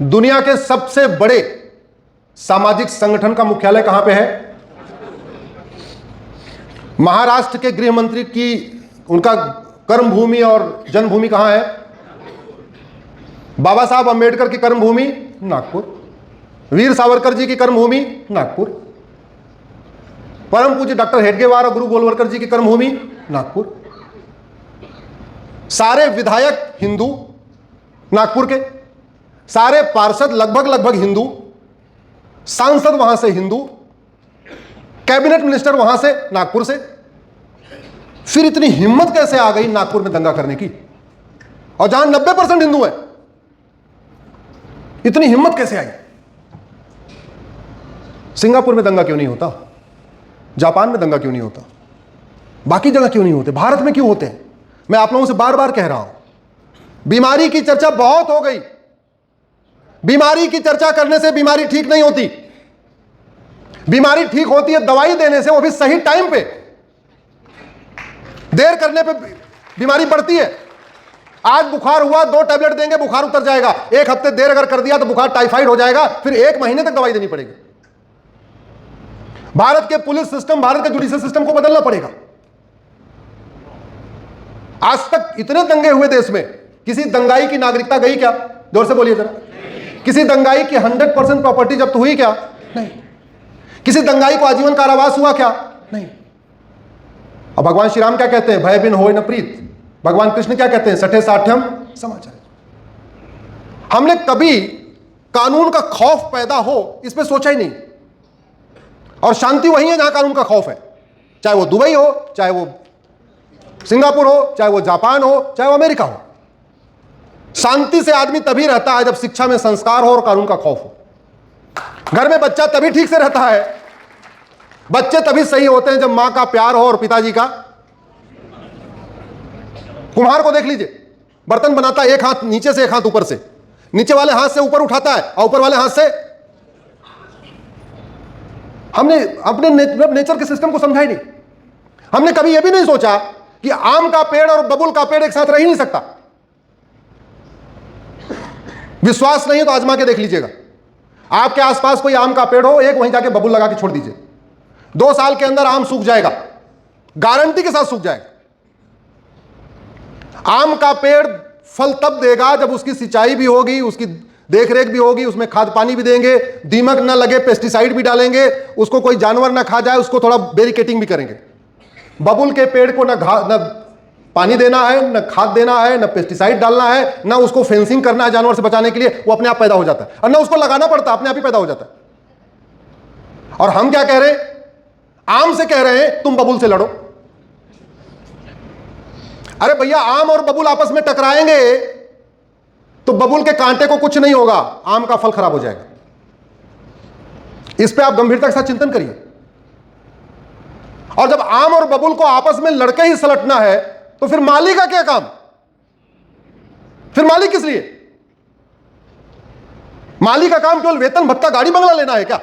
दुनिया के सबसे बड़े सामाजिक संगठन का मुख्यालय कहां पे है? महाराष्ट्र के गृह मंत्री की उनका कर्मभूमि और जन्मभूमि कहां है? बाबा साहब अंबेडकर की कर्मभूमि नागपुर, वीर सावरकर जी की कर्मभूमि नागपुर, परम पूज्य डॉक्टर हेडगेवार और गुरु गोलवलकर जी की कर्मभूमि नागपुर। सारे विधायक हिंदू नागपुर के, सारे पार्षद लगभग हिंदू, सांसद वहां से हिंदू, कैबिनेट मिनिस्टर वहां से नागपुर से। फिर इतनी हिम्मत कैसे आ गई नागपुर में दंगा करने की? और जहां 90% हिंदू है, इतनी हिम्मत कैसे आई? सिंगापुर में दंगा क्यों नहीं होता? जापान में दंगा क्यों नहीं होता? बाकी जगह क्यों नहीं होते? भारत में क्यों होते हैं? मैं आप लोगों से बार बार कह रहा हूं, बीमारी की चर्चा बहुत हो गई। बीमारी की चर्चा करने से बीमारी ठीक नहीं होती। बीमारी ठीक होती है दवाई देने से, वो भी सही टाइम पे। देर करने पे बीमारी बढ़ती है। आज बुखार हुआ, 2 टैबलेट देंगे, बुखार उतर जाएगा। 1 हफ्ते देर अगर कर दिया तो बुखार टाइफाइड हो जाएगा, फिर 1 महीने तक दवाई देनी पड़ेगी। भारत के पुलिस सिस्टम, भारत के जुडिशियल सिस्टम को बदलना पड़ेगा। आज तक इतने दंगे हुए देश में, किसी दंगाई की नागरिकता गई क्या? जोर से बोलिए जरा। किसी दंगाई की 100% प्रॉपर्टी जब्त हुई क्या? नहीं। किसी दंगाई को आजीवन कारावास हुआ क्या? नहीं। और भगवान श्री राम क्या कहते हैं? भय बिन होय न प्रीत। भगवान कृष्ण क्या कहते हैं? सठे साठ्यम समाचार। हमने कभी कानून का खौफ पैदा हो इस पे सोचा ही नहीं। और शांति वही है जहां कानून का खौफ है, चाहे वो दुबई हो, चाहे वो सिंगापुर हो, चाहे वो जापान हो, चाहे वो अमेरिका हो। शांति से आदमी तभी रहता है जब शिक्षा में संस्कार हो और कानून का खौफ हो। घर में बच्चा तभी ठीक से रहता है, बच्चे तभी सही होते हैं जब मां का प्यार हो और पिताजी का। कुम्हार को देख लीजिए, बर्तन बनाता है, एक हाथ नीचे से एक हाथ ऊपर से, नीचे वाले हाथ से ऊपर उठाता है और ऊपर वाले हाथ से। हमने अपने नेचर के सिस्टम को समझा ही नहीं। हमने कभी यह भी नहीं सोचा कि आम का पेड़ और बबुल का पेड़ एक साथ रह ही नहीं सकता। विश्वास नहीं है तो आजमा के देख लीजिएगा। आपके आसपास कोई आम का पेड़ हो, एक वहीं जाके बबुल लगा के छोड़ दीजिए, 2 साल के अंदर आम सूख जाएगा, गारंटी के साथ सूख जाएगा। आम का पेड़ फल तब देगा जब उसकी सिंचाई भी होगी, उसकी देखरेख भी होगी, उसमें खाद पानी भी देंगे, दीमक ना लगे, पेस्टिसाइड भी डालेंगे, उसको कोई जानवर ना खा जाए, उसको थोड़ा बैरिकेटिंग भी करेंगे। बबुल के पेड़ को न पानी देना है, न खाद देना है, न पेस्टिसाइड डालना है, न उसको फेंसिंग करना है जानवर से बचाने के लिए, वो अपने आप पैदा हो जाता है। और न उसको लगाना पड़ता, अपने आप ही पैदा हो जाता है। और हम क्या कह रहे हैं? आम से कह रहे हैं तुम बबुल से लड़ो। अरे भैया, आम और बबुल आपस में टकराएंगे तो बबुल के कांटे को कुछ नहीं होगा, आम का फल खराब हो जाएगा। इस पे आप गंभीरता के साथ चिंतन करिए। और जब आम और बबुल को आपस में लड़के ही सलटना है तो फिर माली का क्या काम? फिर माली किस लिए? माली का काम केवल वेतन भत्ता गाड़ी बंगला लेना है क्या?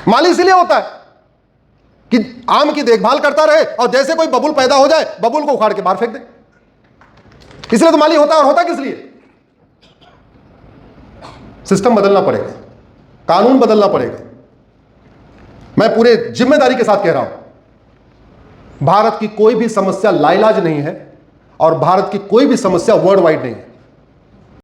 माली इसलिए होता है कि आम की देखभाल करता रहे और जैसे कोई बबुल पैदा हो जाए बबुल को उखाड़ के बाहर फेंक दे। इसलिए तो माली होता है। और होता किस लिए? सिस्टम बदलना पड़ेगा, कानून बदलना पड़ेगा। मैं पूरे जिम्मेदारी के साथ कह रहा हूं, भारत की कोई भी समस्या लाइलाज नहीं है और भारत की कोई भी समस्या वर्ल्ड वाइड नहीं है।